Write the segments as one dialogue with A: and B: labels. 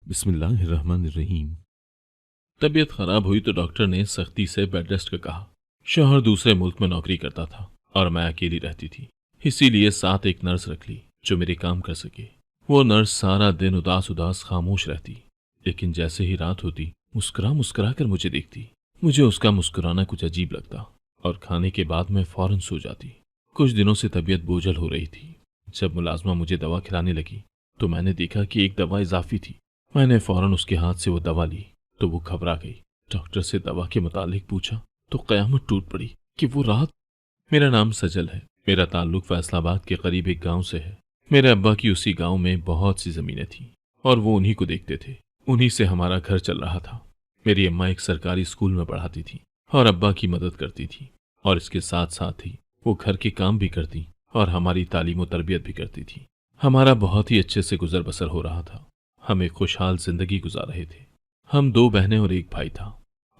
A: बिस्मिल्लाहिर्रहमानिर्रहीम। तबीयत खराब हुई तो डॉक्टर ने सख्ती से बेड रेस्ट का कहा। शौहर दूसरे मुल्क में नौकरी करता था और मैं अकेली रहती थी, इसीलिए साथ एक नर्स रख ली जो मेरे काम कर सके। वो नर्स सारा दिन उदास उदास खामोश रहती, लेकिन जैसे ही रात होती मुस्कुरा मुस्कुरा कर मुझे देखती। मुझे उसका मुस्कुराना कुछ अजीब लगता और खाने के बाद मैं फौरन सो जाती। कुछ दिनों से तबीयत बोझल हो रही थी। जब मुलाजमा मुझे दवा खिलाने लगी तो मैंने देखा कि एक दवा इजाफी थी। मैंने फौरन उसके हाथ से वो दवा ली तो वो घबरा गई। डॉक्टर से दवा के मुतालिक पूछा तो कयामत टूट पड़ी कि वो रात। मेरा नाम सजल है। मेरा ताल्लुक फैसलाबाद के करीब एक गांव से है। मेरे अब्बा की उसी गांव में बहुत सी जमीनें थीं और वो उन्हीं को देखते थे। उन्हीं से हमारा घर चल रहा था। मेरी अम्मा एक सरकारी स्कूल में पढ़ाती थी और अब्बा की मदद करती थी, और इसके साथ साथ ही वो घर के काम भी करती और हमारी तालीम और तरबियत भी करती थी। हमारा बहुत ही अच्छे से गुजर बसर हो रहा था। हम एक खुशहाल जिंदगी गुजार रहे थे। हम दो बहनें और एक भाई था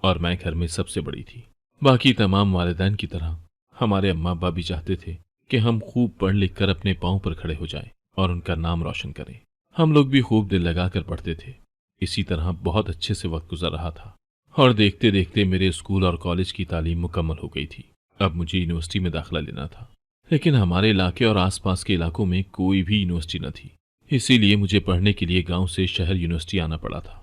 A: और मैं घर में सबसे बड़ी थी। बाकी तमाम वालिदैन की तरह हमारे अम्मा अब्बा भी चाहते थे कि हम खूब पढ़ लिख कर अपने पांव पर खड़े हो जाएं और उनका नाम रोशन करें। हम लोग भी खूब दिल लगाकर पढ़ते थे। इसी तरह बहुत अच्छे से वक्त गुजर रहा था और देखते देखते मेरे स्कूल और कॉलेज की तालीम मुकम्मल हो गई थी। अब मुझे यूनिवर्सिटी में दाखिला लेना था, लेकिन हमारे इलाके और आसपास के इलाकों में कोई भी यूनिवर्सिटी न थी। इसीलिए मुझे पढ़ने के लिए गांव से शहर यूनिवर्सिटी आना पड़ा था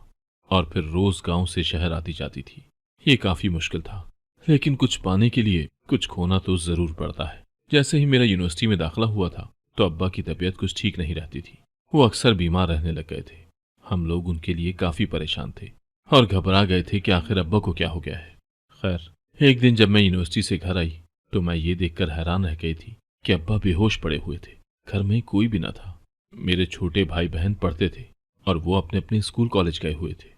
A: और फिर रोज गांव से शहर आती जाती थी। ये काफी मुश्किल था, लेकिन कुछ पाने के लिए कुछ खोना तो जरूर पड़ता है। जैसे ही मेरा यूनिवर्सिटी में दाखिला हुआ था तो अब्बा की तबीयत कुछ ठीक नहीं रहती थी। वो अक्सर बीमार रहने लग गए थे। हम लोग उनके लिए काफी परेशान थे और घबरा गए थे कि आखिर अब्बा को क्या हो गया है। खैर, एक दिन जब मैं यूनिवर्सिटी से घर आई तो मैं ये देखकर हैरान रह गई थी कि अब्बा बेहोश पड़े हुए थे। घर में कोई भी न था। मेरे छोटे भाई बहन पढ़ते थे और वो अपने अपने स्कूल कॉलेज गए हुए थे,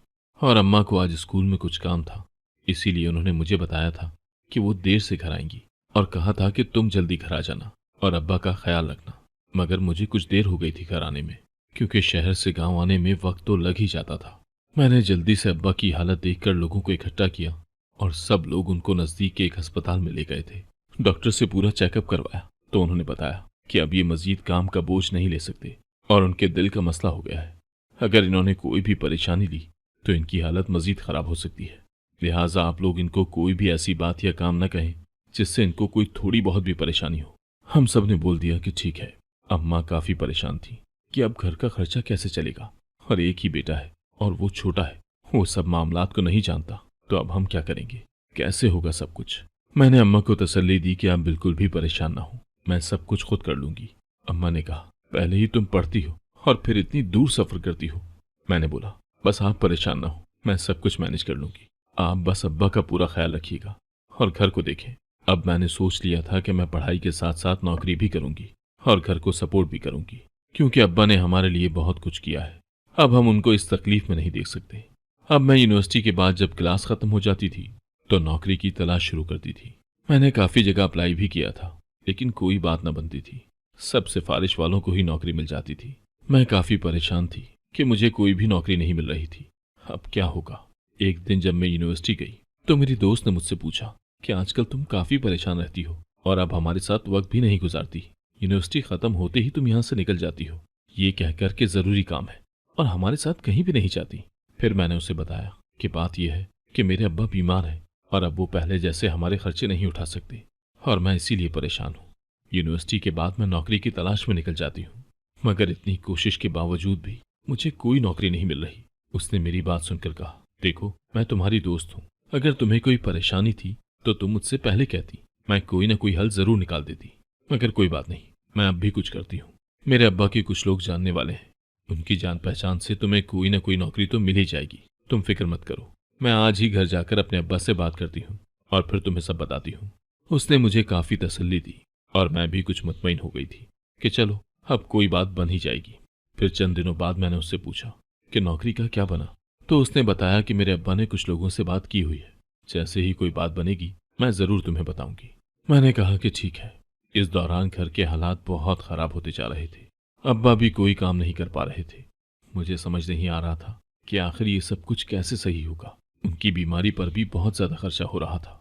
A: और अम्मा को आज स्कूल में कुछ काम था। इसीलिए उन्होंने मुझे बताया था कि वो देर से घर आएंगी और कहा था कि तुम जल्दी घर आ जाना और अब्बा का ख्याल रखना। मगर मुझे कुछ देर हो गई थी घर आने में, क्योंकि शहर से गांव आने में वक्त तो लग ही जाता था। मैंने जल्दी से अब्बा की हालत देखकर लोगों को इकट्ठा किया और सब लोग उनको नजदीक के एक अस्पताल में ले गए थे। डॉक्टर से पूरा चेकअप करवाया तो उन्होंने बताया कि अब ये मजीद काम का बोझ नहीं ले सकते और उनके दिल का मसला हो गया है। अगर इन्होंने कोई भी परेशानी ली तो इनकी हालत मजीद खराब हो सकती है। लिहाजा आप लोग इनको कोई भी ऐसी बात या काम न कहें जिससे इनको कोई थोड़ी बहुत भी परेशानी हो। हम सब ने बोल दिया कि ठीक है। अम्मा काफी परेशान थी कि अब घर का खर्चा कैसे चलेगा, और एक ही बेटा है और वो छोटा है, वो सब मामलात को नहीं जानता, तो अब हम क्या करेंगे, कैसे होगा सब कुछ। मैंने अम्मा को तसल्ली दी कि आप बिल्कुल भी परेशान ना हो, मैं सब कुछ खुद कर लूंगी। अम्मा ने कहा, पहले ही तुम पढ़ती हो और फिर इतनी दूर सफर करती हो। मैंने बोला, बस आप परेशान ना हो, मैं सब कुछ मैनेज कर लूंगी। आप बस अब्बा का पूरा ख्याल रखिएगा और घर को देखें। अब मैंने सोच लिया था कि मैं पढ़ाई के साथ साथ नौकरी भी करूंगी और घर को सपोर्ट भी करूंगी, क्योंकि अब्बा ने हमारे लिए बहुत कुछ किया है। अब हम उनको इस तकलीफ में नहीं देख सकते। अब मैं यूनिवर्सिटी के बाद जब क्लास खत्म हो जाती थी तो नौकरी की तलाश शुरू करती थी। मैंने काफी जगह अप्लाई भी किया था, लेकिन कोई बात न बनती थी। सब सिफारिश वालों को ही नौकरी मिल जाती थी। मैं काफी परेशान थी कि मुझे कोई भी नौकरी नहीं मिल रही थी। अब क्या होगा। एक दिन जब मैं यूनिवर्सिटी गई तो मेरी दोस्त ने मुझसे पूछा कि आजकल तुम काफी परेशान रहती हो और अब हमारे साथ वक्त भी नहीं गुजारती। यूनिवर्सिटी खत्म होते ही तुम यहाँ से निकल जाती हो, ये कहकर के जरूरी काम है, और हमारे साथ कहीं भी नहीं जाती। फिर मैंने उसे बताया कि बात यह है कि मेरे अब्बा बीमार हैं और अब वो पहले जैसे हमारे खर्चे नहीं उठा सकते और मैं इसीलिए परेशान हूँ। यूनिवर्सिटी के बाद मैं नौकरी की तलाश में निकल जाती हूँ, मगर इतनी कोशिश के बावजूद भी मुझे कोई नौकरी नहीं मिल रही। उसने मेरी बात सुनकर कहा, देखो मैं तुम्हारी दोस्त हूँ, अगर तुम्हें कोई परेशानी थी तो तुम मुझसे पहले कहती, मैं कोई ना कोई हल जरूर निकाल देती। मगर कोई बात नहीं, मैं अब भी कुछ करती हूँ। मेरे अब्बा के कुछ लोग जानने वाले हैं, उनकी जान पहचान से तुम्हें कोई ना कोई नौकरी तो मिल ही जाएगी। तुम फिक्र मत करो, मैं आज ही घर जाकर अपने अब्बा से बात करती हूँ और फिर तुम्हें सब बताती हूँ। उसने मुझे काफी तसल्ली दी और मैं भी कुछ मुतमईन हो गई थी कि चलो अब कोई बात बन ही जाएगी। फिर चंद दिनों बाद मैंने उससे पूछा कि नौकरी का क्या बना, तो उसने बताया कि मेरे अब्बा ने कुछ लोगों से बात की हुई है, जैसे ही कोई बात बनेगी मैं जरूर तुम्हें बताऊंगी। मैंने कहा कि ठीक है। इस दौरान घर के हालात बहुत खराब होते जा रहे थे। अब्बा भी कोई काम नहीं कर पा रहे थे। मुझे समझ नहीं आ रहा था कि आखिर ये सब कुछ कैसे सही होगा। उनकी बीमारी पर भी बहुत ज्यादा खर्चा हो रहा था।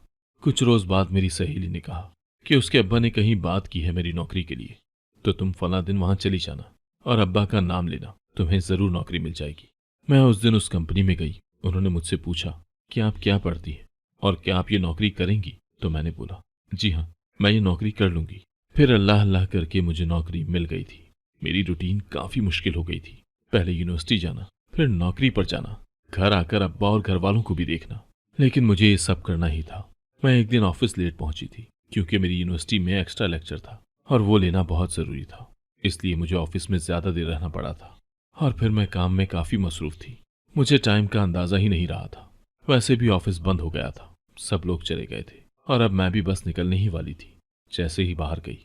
A: कुछ रोज बाद मेरी सहेली ने कहा कि उसके अब्बा ने कहीं बात की है मेरी नौकरी के लिए, तो तुम फला दिन वहां चली जाना और अब्बा का नाम लेना, तुम्हें जरूर नौकरी मिल जाएगी। मैं उस दिन उस कंपनी में गई। उन्होंने मुझसे पूछा कि आप क्या पढ़ती हैं और क्या आप ये नौकरी करेंगी। तो मैंने बोला, जी हाँ, मैं ये नौकरी कर लूंगी। फिर अल्लाह अल्लाह करके मुझे नौकरी मिल गई थी। मेरी रूटीन काफ़ी मुश्किल हो गई थी। पहले यूनिवर्सिटी जाना, फिर नौकरी पर जाना, घर आकर अब्बा और घर वालों को भी देखना। लेकिन मुझे ये सब करना ही था। मैं एक दिन ऑफिस लेट पहुंची थी क्योंकि मेरी यूनिवर्सिटी में एक्स्ट्रा लेक्चर था और वो लेना बहुत ज़रूरी था। इसलिए मुझे ऑफिस में ज़्यादा देर रहना पड़ा था और फिर मैं काम में काफ़ी मसरूफ़ थी। मुझे टाइम का अंदाज़ा ही नहीं रहा था। वैसे भी ऑफिस बंद हो गया था, सब लोग चले गए थे और अब मैं भी बस निकलने ही वाली थी। जैसे ही बाहर गई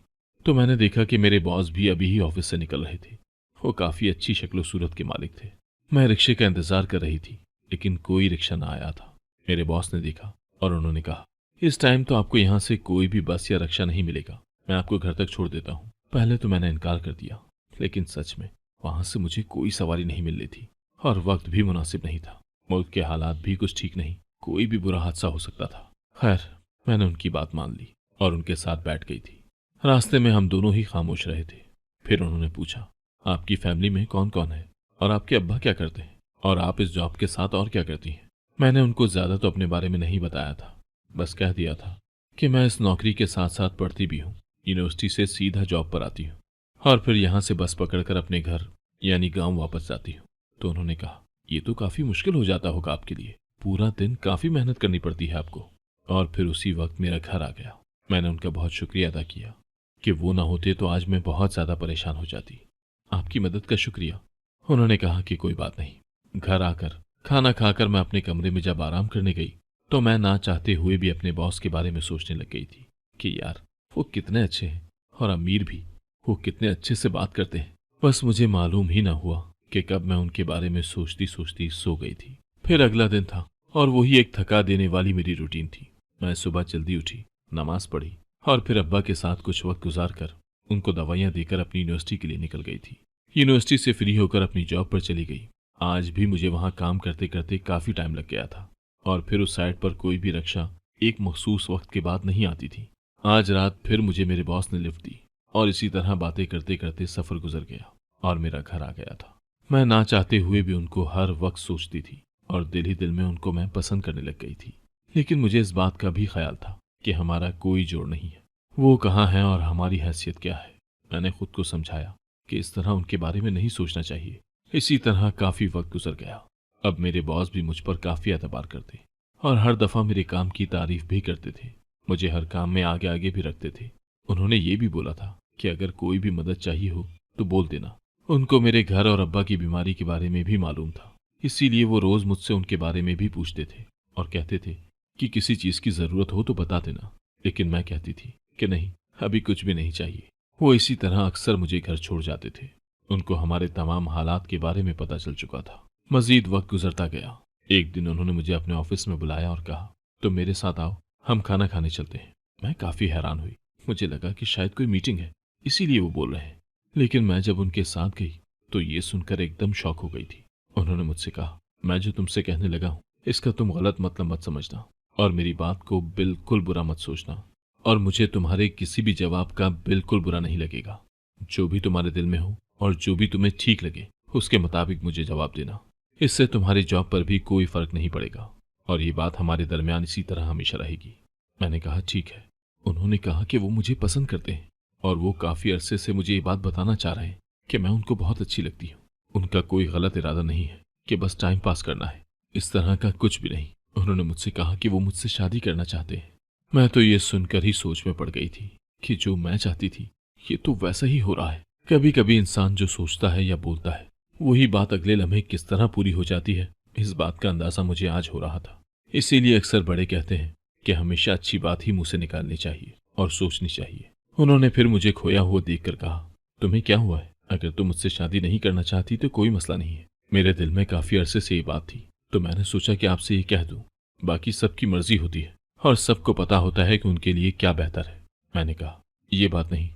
A: तो मैंने देखा कि मेरे बॉस भी अभी ही ऑफिस से निकल रहे थे। वो काफ़ी अच्छी शक्लो सूरत के मालिक थे। मैं रिक्शे का इंतज़ार कर रही थी लेकिन कोई रिक्शा ना आया था। मेरे बॉस ने देखा और उन्होंने कहा, इस टाइम तो आपको यहाँ से कोई भी बस या रिक्शा नहीं मिलेगा, मैं आपको घर तक छोड़ देता हूँ। पहले तो मैंने इनकार कर दिया, लेकिन सच में वहां से मुझे कोई सवारी नहीं मिल रही थी और वक्त भी मुनासिब नहीं था। मुल्क के हालात भी कुछ ठीक नहीं, कोई भी बुरा हादसा हो सकता था। खैर, मैंने उनकी बात मान ली और उनके साथ बैठ गई थी। रास्ते में हम दोनों ही खामोश रहे थे। फिर उन्होंने पूछा, आपकी फैमिली में कौन कौन है और आपके अब्बा क्या करते हैं और आप इस जॉब के साथ और क्या करती हैं। मैंने उनको ज़्यादा तो अपने बारे में नहीं बताया था, बस कह दिया था कि मैं इस नौकरी के साथ साथ पढ़ती भी हूँ। यूनिवर्सिटी से सीधा जॉब पर आती हूँ और फिर यहाँ से बस पकड़कर अपने घर यानी गांव वापस जाती हूँ। तो उन्होंने कहा, ये तो काफ़ी मुश्किल हो जाता होगा आपके लिए, पूरा दिन काफ़ी मेहनत करनी पड़ती है आपको। और फिर उसी वक्त मेरा घर आ गया। मैंने उनका बहुत शुक्रिया अदा किया कि वो ना होते तो आज मैं बहुत ज़्यादा परेशान हो जाती। आपकी मदद का शुक्रिया। उन्होंने कहा कि कोई बात नहीं। घर आकर खाना खाकर मैं अपने कमरे में जब आराम करने गई तो मैं ना चाहते हुए भी अपने बॉस के बारे में सोचने लग गई थी कि यार, वो कितने अच्छे हैं और अमीर भी, वो कितने अच्छे से बात करते हैं। बस मुझे मालूम ही ना हुआ कि कब मैं उनके बारे में सोचती सोचती सो गई थी। फिर अगला दिन था और वही एक थका देने वाली मेरी रूटीन थी। मैं सुबह जल्दी उठी, नमाज पढ़ी और फिर अब्बा के साथ कुछ वक्त गुजार कर उनको दवाइयाँ देकर अपनी यूनिवर्सिटी के लिए निकल गई थी। यूनिवर्सिटी से फ्री होकर अपनी जॉब पर चली गई। आज भी मुझे वहाँ काम करते करते काफ़ी टाइम लग गया था और फिर उस साइड पर कोई भी रिक्शा एक मखसूस वक्त के बाद नहीं आती थी। आज रात फिर मुझे मेरे बॉस ने लिफ्ट दी और इसी तरह बातें करते करते सफ़र गुजर गया और मेरा घर आ गया था। मैं ना चाहते हुए भी उनको हर वक्त सोचती थी और दिल ही दिल में उनको मैं पसंद करने लग गई थी। लेकिन मुझे इस बात का भी ख्याल था कि हमारा कोई जोड़ नहीं है, वो कहाँ है और हमारी हैसियत क्या है। मैंने खुद को समझाया कि इस तरह उनके बारे में नहीं सोचना चाहिए। इसी तरह काफ़ी वक्त गुजर गया। अब मेरे बॉस भी मुझ पर काफ़ी एतबार करते और हर दफ़ा मेरे काम की तारीफ भी करते थे। मुझे हर काम में आगे आगे भी रखते थे। उन्होंने ये भी बोला था कि अगर कोई भी मदद चाहिए हो तो बोल देना। उनको मेरे घर और अब्बा की बीमारी के बारे में भी मालूम था, इसीलिए वो रोज़ मुझसे उनके बारे में भी पूछते थे और कहते थे कि किसी चीज़ की ज़रूरत हो तो बता देना। लेकिन मैं कहती थी कि नहीं, अभी कुछ भी नहीं चाहिए। वो इसी तरह अक्सर मुझे घर छोड़ जाते थे। उनको हमारे तमाम हालात के बारे में पता चल चुका था। मजीद वक्त गुजरता गया। एक दिन उन्होंने मुझे अपने ऑफिस में बुलाया और कहा, तो मेरे साथ आओ, हम खाना खाने चलते हैं। मैं काफ़ी हैरान हुई। मुझे लगा कि शायद कोई मीटिंग है, इसीलिए वो बोल रहे हैं। लेकिन मैं जब उनके साथ गई तो ये सुनकर एकदम शॉक हो गई थी। उन्होंने मुझसे कहा, मैं जो तुमसे कहने लगा हूँ इसका तुम गलत मतलब मत समझना और मेरी बात को बिल्कुल बुरा मत सोचना और मुझे तुम्हारे किसी भी जवाब का बिल्कुल बुरा नहीं लगेगा। जो भी तुम्हारे दिल में हो और जो भी तुम्हें ठीक लगे उसके मुताबिक मुझे जवाब देना। इससे तुम्हारी जॉब पर भी कोई फर्क नहीं पड़ेगा और ये बात हमारे दरमियान इसी तरह हमेशा रहेगी। मैंने कहा, ठीक है। उन्होंने कहा कि वो मुझे पसंद करते हैं और वो काफ़ी अरसे से मुझे ये बात बताना चाह रहे हैं कि मैं उनको बहुत अच्छी लगती हूँ। उनका कोई गलत इरादा नहीं है कि बस टाइम पास करना है, इस तरह का कुछ भी नहीं। उन्होंने मुझसे कहा कि वो मुझसे शादी करना चाहते हैं। मैं तो ये सुनकर ही सोच में पड़ गई थी कि जो मैं चाहती थी ये तो वैसा ही हो रहा है। कभी कभी इंसान जो सोचता है या बोलता है वही बात अगले लम्हे किस तरह पूरी हो जाती है, इस बात का अंदाजा मुझे आज हो रहा था। इसीलिए अक्सर बड़े कहते हैं कि हमेशा अच्छी बात ही मुंह से निकालनी चाहिए और सोचनी चाहिए। उन्होंने फिर मुझे खोया हुआ देखकर कहा, तुम्हें क्या हुआ है? अगर तुम मुझसे शादी नहीं करना चाहती तो कोई मसला नहीं है। मेरे दिल में काफी अरसे से ये बात थी तो मैंने सोचा कि आपसे ये कह दूं। बाकी सबकी मर्जी होती है और सबको पता होता है कि उनके लिए क्या बेहतर है। मैंने कहा, ये बात नहीं,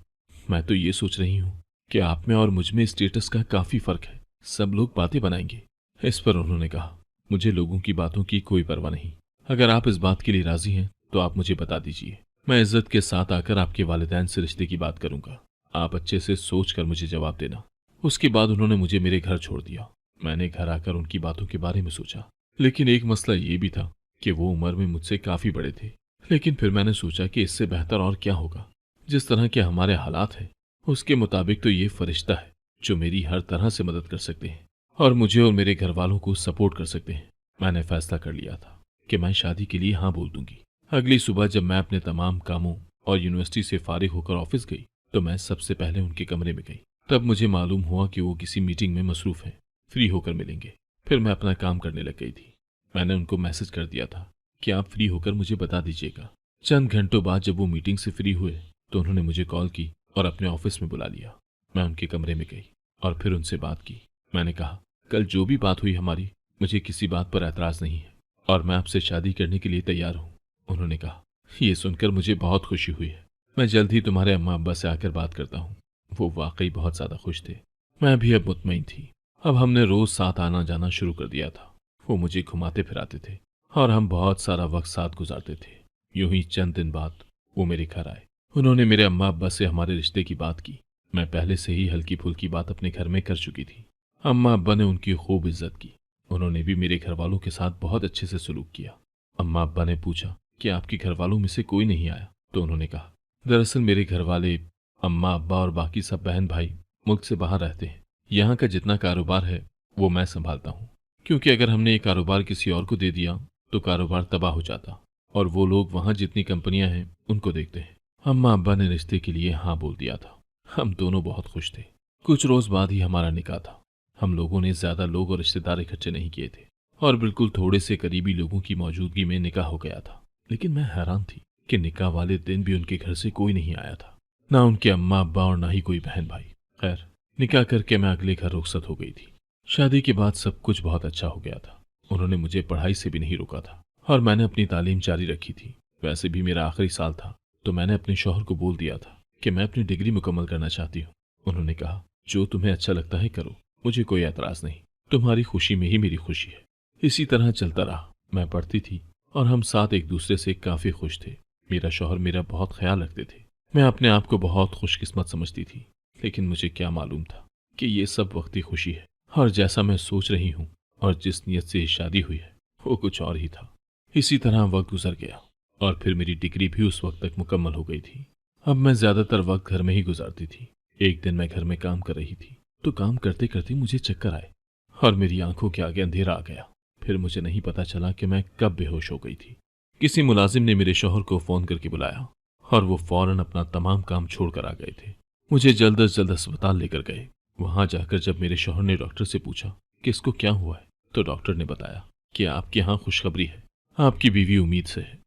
A: मैं तो ये सोच रही हूँ कि आप में और मुझ में स्टेटस का काफी फर्क है, सब लोग बातें बनाएंगे। इस पर उन्होंने कहा, मुझे लोगों की बातों की कोई परवाह नहीं। अगर आप इस बात के लिए राजी हैं तो आप मुझे बता दीजिए। मैं इज्जत के साथ आकर आपके वालिदैन से रिश्ते की बात करूंगा। आप अच्छे से सोच कर मुझे जवाब देना। उसके बाद उन्होंने मुझे मेरे घर छोड़ दिया मैंने घर आकर उनकी बातों के बारे में सोचा, लेकिन एक मसला ये भी था कि वो उम्र में मुझसे काफी बड़े थे। लेकिन फिर मैंने सोचा कि इससे बेहतर और क्या होगा। जिस तरह के हमारे हालात हैं उसके मुताबिक तो ये फरिश्ता है जो मेरी हर तरह से मदद कर सकते हैं और मुझे और मेरे घर वालों को सपोर्ट कर सकते हैं। मैंने फैसला कर लिया था कि मैं शादी के लिए हाँ बोल दूंगी। अगली सुबह जब मैं अपने तमाम कामों और यूनिवर्सिटी से फारिग होकर ऑफिस गई तो मैं सबसे पहले उनके कमरे में गई। तब मुझे मालूम हुआ कि वो किसी मीटिंग में मसरूफ हैं, फ्री होकर मिलेंगे। फिर मैं अपना काम करने लग गई थी। मैंने उनको मैसेज कर दिया था कि आप फ्री होकर मुझे बता दीजिएगा। चंद घंटों बाद जब वो मीटिंग से फ्री हुए तो उन्होंने मुझे कॉल की और अपने ऑफिस में बुला लिया। मैं उनके कमरे में गई और फिर उनसे बात की। मैंने कहा, कल जो भी बात हुई हमारी, मुझे किसी बात पर ऐतराज नहीं है और मैं आपसे शादी करने के लिए तैयार हूँ। उन्होंने कहा, यह सुनकर मुझे बहुत खुशी हुई है। मैं जल्द ही तुम्हारे अम्मा अब्बा से आकर बात करता हूँ। वो वाकई बहुत ज्यादा खुश थे। मैं भी अब मुतमईन थी। अब हमने रोज साथ आना जाना शुरू कर दिया था। वो मुझे घुमाते फिराते थे और हम बहुत सारा वक्त साथ गुजारते थे। यूं ही चंद दिन बाद वो मेरे घर आए। उन्होंने मेरे अम्मा अब्बा से हमारे रिश्ते की बात की। मैं पहले से ही हल्की फुल्की बात अपने घर में कर चुकी थी। अम्मा अब्बा ने उनकी खूब इज्जत की। उन्होंने भी मेरे घर वालों के साथ बहुत अच्छे से सलूक किया। अम्मा अब्बा ने पूछा कि आपके घर वालों में से कोई नहीं आया? तो उन्होंने कहा, दरअसल मेरे घर वाले, अम्मा अब्बा और बाकी सब बहन भाई मुल्क से बाहर रहते हैं। यहाँ का जितना कारोबार है वो मैं संभालता हूँ, क्योंकि अगर हमने ये कारोबार किसी और को दे दिया तो कारोबार तबाह हो जाता और वो लोग वहाँ जितनी कंपनियां हैं उनको देखते हैं। अम्मा अब्बा ने रिश्ते के लिए हाँ बोल दिया था। हम दोनों बहुत खुश थे। कुछ रोज बाद ही हमारा निकाह था। हम लोगों ने ज्यादा लोग और रिश्तेदार इकट्ठे नहीं किए थे और बिल्कुल थोड़े से करीबी लोगों की मौजूदगी में निकाह हो गया था। लेकिन मैं हैरान थी कि निकाह वाले दिन भी उनके घर से कोई नहीं आया था, ना उनके अम्मा अब्बा और ना ही कोई बहन भाई। खैर, निकाह करके मैं अगले घर रुखसत हो गई थी। शादी के बाद सब कुछ बहुत अच्छा हो गया था। उन्होंने मुझे पढ़ाई से भी नहीं रोका था और मैंने अपनी तालीम जारी रखी थी। वैसे भी मेरा आखिरी साल था तो मैंने अपने शौहर को बोल दिया था कि मैं अपनी डिग्री मुकम्मल करना चाहती हूँ। उन्होंने कहा, जो तुम्हें अच्छा लगता है करो, मुझे कोई एतराज नहीं। तुम्हारी खुशी में ही मेरी खुशी है। इसी तरह चलता रहा। मैं पढ़ती थी और हम साथ एक दूसरे से काफी खुश थे। मेरा शौहर मेरा बहुत ख्याल रखते थे। मैं अपने आप को बहुत खुशकिस्मत समझती थी। लेकिन मुझे क्या मालूम था कि ये सब वक्ती खुशी है और जैसा मैं सोच रही हूँ और जिस नियत से शादी हुई है वो कुछ और ही था। इसी तरह वक्त गुजर गया और फिर मेरी डिग्री भी उस वक्त तक मुकम्मल हो गई थी। अब मैं ज्यादातर वक्त घर में ही गुजारती थी। एक दिन मैं घर में काम कर रही थी तो काम करते करते मुझे चक्कर आए और मेरी आंखों के आगे अंधेरा आ गया। फिर मुझे नहीं पता चला कि मैं कब बेहोश हो गई थी। किसी मुलाजिम ने मेरे शौहर को फोन करके बुलाया और वो फौरन अपना तमाम काम छोड़कर आ गए थे। मुझे जल्द अज जल्द अस्पताल लेकर गए। वहां जाकर जब मेरे शौहर ने डॉक्टर से पूछा कि इसको क्या हुआ है तो डॉक्टर ने बताया कि आपके यहाँ खुशखबरी है, आपकी बीवी उम्मीद से है।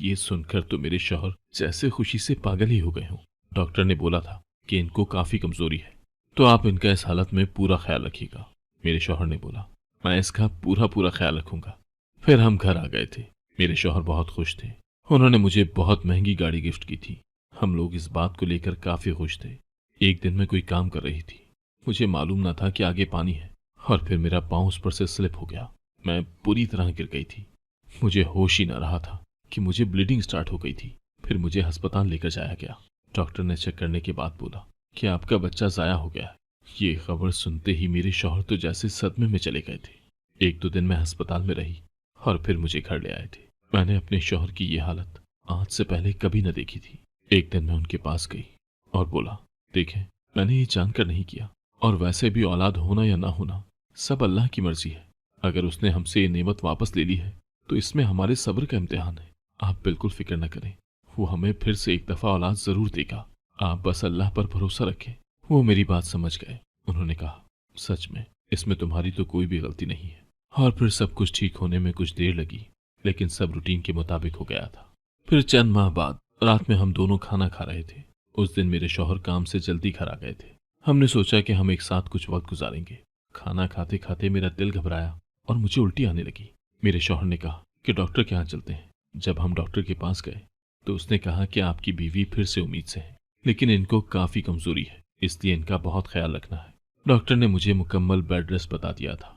A: ये सुनकर तो मेरे शौहर जैसे खुशी से पागल ही हो गए हों। डॉक्टर ने बोला था कि इनको काफी कमजोरी है तो आप इनका इस हालत में पूरा ख्याल रखिएगा। मेरे शौहर ने बोला, मैं इसका पूरा पूरा ख्याल रखूंगा। फिर हम घर आ गए थे। मेरे शौहर बहुत खुश थे। उन्होंने मुझे बहुत महंगी गाड़ी गिफ्ट की थी। हम लोग इस बात को लेकर काफी खुश थे। एक दिन मैं कोई काम कर रही थी। मुझे मालूम न था कि आगे पानी है और फिर मेरा पांव उस पर से स्लिप हो गया। मैं पूरी तरह गिर गई थी। मुझे होश ही न रहा था कि मुझे ब्लीडिंग स्टार्ट हो गई थी। फिर मुझे अस्पताल लेकर जाया गया। डॉक्टर ने चेक करने के बाद बोला कि आपका बच्चा जाया हो गया है। ये खबर सुनते ही मेरे शौहर तो जैसे सदमे में चले गए थे। एक दो दिन मैं अस्पताल में रही और फिर मुझे घर ले आए थे। मैंने अपने शौहर की ये हालत आज से पहले कभी न देखी थी। एक दिन मैं उनके पास गई और बोला, देखें, मैंने ये जानकर नहीं किया और वैसे भी औलाद होना या ना होना सब अल्लाह की मर्जी है। अगर उसने हमसे ये नेमत वापस ले ली है तो इसमें हमारे सब्र का इम्तिहान है। आप बिल्कुल फिक्र न करें, वो हमें फिर से एक दफा औलाद जरूर देगा। आप बस अल्लाह पर भरोसा रखें। वो मेरी बात समझ गए। उन्होंने कहा, सच में इसमें तुम्हारी तो कोई भी गलती नहीं है। और फिर सब कुछ ठीक होने में कुछ देर लगी, लेकिन सब रूटीन के मुताबिक हो गया था। फिर चंद माह बाद रात में हम दोनों खाना खा रहे थे। उस दिन मेरे शौहर काम से जल्दी घर आ गए थे। हमने सोचा कि हम एक साथ कुछ वक्त गुजारेंगे। खाना खाते खाते मेरा दिल घबराया और मुझे उल्टी आने लगी। मेरे शौहर ने कहा कि डॉक्टर के यहाँ चलते हैं। जब हम डॉक्टर के पास गए तो उसने कहा कि आपकी बीवी फिर से उम्मीद से है, लेकिन इनको काफी कमजोरी है, इसलिए इनका बहुत ख्याल रखना है। डॉक्टर ने मुझे मुकम्मल बेड रेस्ट बता दिया था।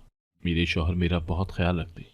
A: मेरे शौहर मेरा बहुत ख्याल रखते।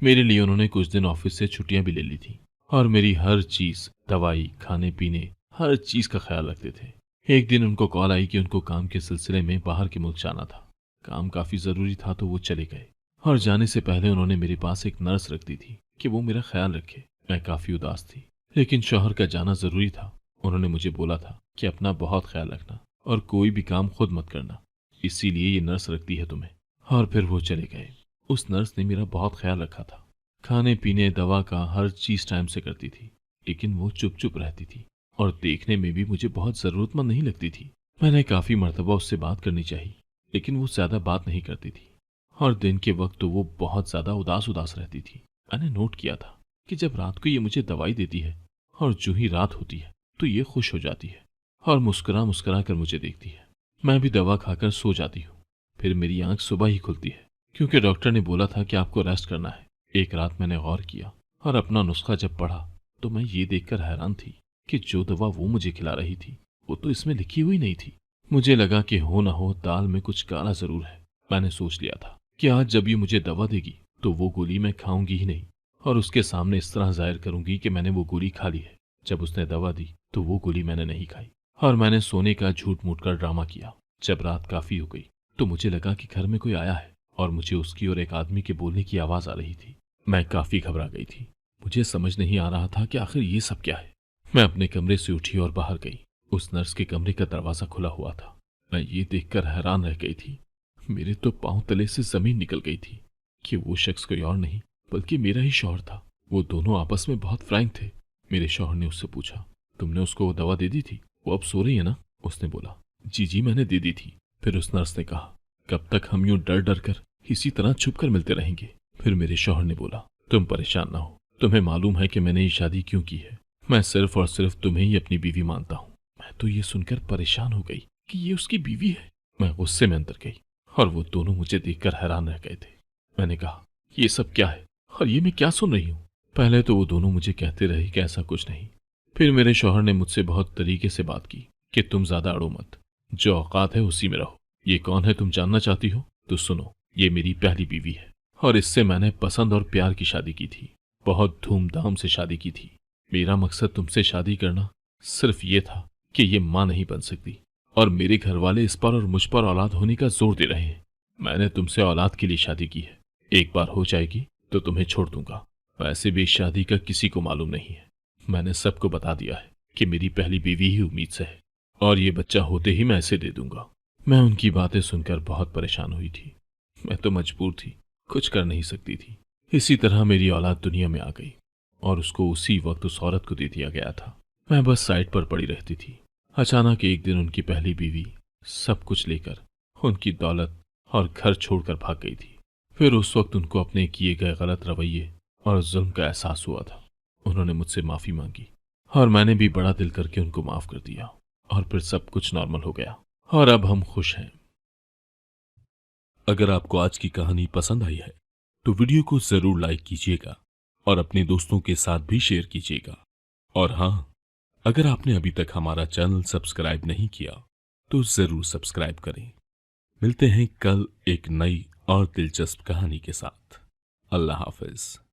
A: मेरे लिए उन्होंने कुछ दिन ऑफिस से छुट्टियां भी ले ली थी और मेरी हर चीज, दवाई, खाने पीने, हर चीज का ख्याल रखते थे। एक दिन उनको कॉल आई कि उनको काम के सिलसिले में बाहर के मुल्क जाना था। काम काफी जरूरी था तो वो चले गए और जाने से पहले उन्होंने मेरे पास एक नर्स रख दी थी कि वो मेरा ख्याल रखे। मैं काफी उदास थी, लेकिन शौहर का जाना जरूरी था। उन्होंने मुझे बोला था कि अपना बहुत ख्याल रखना और कोई भी काम खुद मत करना, इसीलिए ये नर्स रखती है तुम्हें। और फिर वो चले गए। उस नर्स ने मेरा बहुत ख्याल रखा था, खाने पीने दवा का हर चीज टाइम से करती थी, लेकिन वो चुप चुप रहती थी और देखने में भी मुझे बहुत जरूरतमंद नहीं लगती थी। मैंने काफी मर्तबा उससे बात करनी चाहिए, लेकिन वो ज्यादा बात नहीं करती थी और दिन के वक्त तो वो बहुत ज्यादा उदास उदास रहती थी। मैंने नोट किया था कि जब रात को ये मुझे दवाई देती है और जो ही रात होती है तो ये खुश हो जाती है और मुस्कुरा मुस्कुरा कर मुझे देखती है। मैं भी दवा खाकर सो जाती हूँ, फिर मेरी आंख सुबह ही खुलती है, क्योंकि डॉक्टर ने बोला था कि आपको रेस्ट करना है। एक रात मैंने गौर किया और अपना नुस्खा जब पढ़ा तो मैं ये देखकर हैरान थी कि जो दवा वो मुझे खिला रही थी वो तो इसमें लिखी हुई नहीं थी। मुझे लगा कि हो ना हो दाल में कुछ काला जरूर है। मैंने सोच लिया था कि आज जब ये मुझे दवा देगी तो वो गोली मैं खाऊंगी ही नहीं और उसके सामने इस तरह जाहिर करूंगी कि मैंने वो गोली खा ली है। जब उसने दवा दी तो वो गोली मैंने नहीं खाई और मैंने सोने का झूठ मूठ कर ड्रामा किया। जब रात काफी हो गई तो मुझे लगा कि घर में कोई आया है और मुझे उसकी और एक आदमी के बोलने की आवाज आ रही थी। मैं काफी घबरा गई थी। मुझे समझ नहीं आ रहा था कि आखिर ये सब क्या है। मैं अपने कमरे से उठी और बाहर गई। उस नर्स के कमरे का दरवाजा खुला हुआ था। मैं ये देखकर हैरान रह गई थी। मेरे तो पांव तले से जमीन निकल गई थी कि वो शख्स कोई और नहीं बल्कि मेरा ही शौहर था। वो दोनों आपस में बहुत फ्रैंक थे। मेरे शौहर ने उससे पूछा, तुमने उसको वो दवा दे दी थी? वो अब सो रही है ना? उसने बोला, जी जी मैंने दे दी थी। फिर उस नर्स ने कहा, कब तक हम यूं डर डर कर इसी तरह छुप कर मिलते रहेंगे? फिर मेरे शौहर ने बोला, तुम परेशान ना हो, तुम्हें मालूम है कि मैंने ये शादी क्यों की है। मैं सिर्फ और सिर्फ तुम्हें ही अपनी बीवी मानता हूँ। मैं तो ये सुनकर परेशान हो गई कि ये उसकी बीवी है। मैं गुस्से में अंदर गई और वो दोनों मुझे देखकर हैरान रह गए थे। मैंने कहा, ये सब क्या है और ये मैं क्या सुन रही हूँ? पहले तो वो दोनों मुझे कहते रहे कि ऐसा कुछ नहीं। फिर मेरे शौहर ने मुझसे बहुत तरीके से बात की कि तुम ज्यादा अड़ो मत, जो औकात है उसी में रहो। ये कौन है तुम जानना चाहती हो? तो सुनो, ये मेरी पहली बीवी है और इससे मैंने पसंद और प्यार की शादी की थी। बहुत धूमधाम से शादी की थी। मेरा मकसद तुमसे शादी करना सिर्फ ये था कि ये मां नहीं बन सकती और मेरे घर वाले इस पर और मुझ पर औलाद होने का जोर दे रहे हैं। मैंने तुमसे औलाद के लिए शादी की है। एक बार हो जाएगी तो तुम्हें छोड़ दूंगा। वैसे भी इस शादी का किसी को मालूम नहीं है। मैंने सबको बता दिया है कि मेरी पहली बीवी ही उम्मीद से है और ये बच्चा होते ही मैं इसे दे दूंगा। मैं उनकी बातें सुनकर बहुत परेशान हुई थी। मैं तो मजबूर थी, कुछ कर नहीं सकती थी। इसी तरह मेरी औलाद दुनिया में आ गई और उसको उसी वक्त उस औरत को दे दिया गया था। मैं बस साइड पर पड़ी रहती थी। अचानक एक दिन उनकी पहली बीवी सब कुछ लेकर, उनकी दौलत और घर छोड़कर भाग गई थी। फिर उस वक्त उनको अपने किए गए गलत रवैये और जुल्म का एहसास हुआ था। उन्होंने मुझसे माफी मांगी और मैंने भी बड़ा दिल करके उनको माफ कर दिया और फिर सब कुछ नॉर्मल हो गया और अब हम खुश हैं।
B: अगर आपको आज की कहानी पसंद आई है तो वीडियो को जरूर लाइक कीजिएगा और अपने दोस्तों के साथ भी शेयर कीजिएगा। और हाँ, अगर आपने अभी तक हमारा चैनल सब्सक्राइब नहीं किया तो जरूर सब्सक्राइब करें। मिलते हैं कल एक नई और दिलचस्प कहानी के साथ। अल्लाह हाफिज।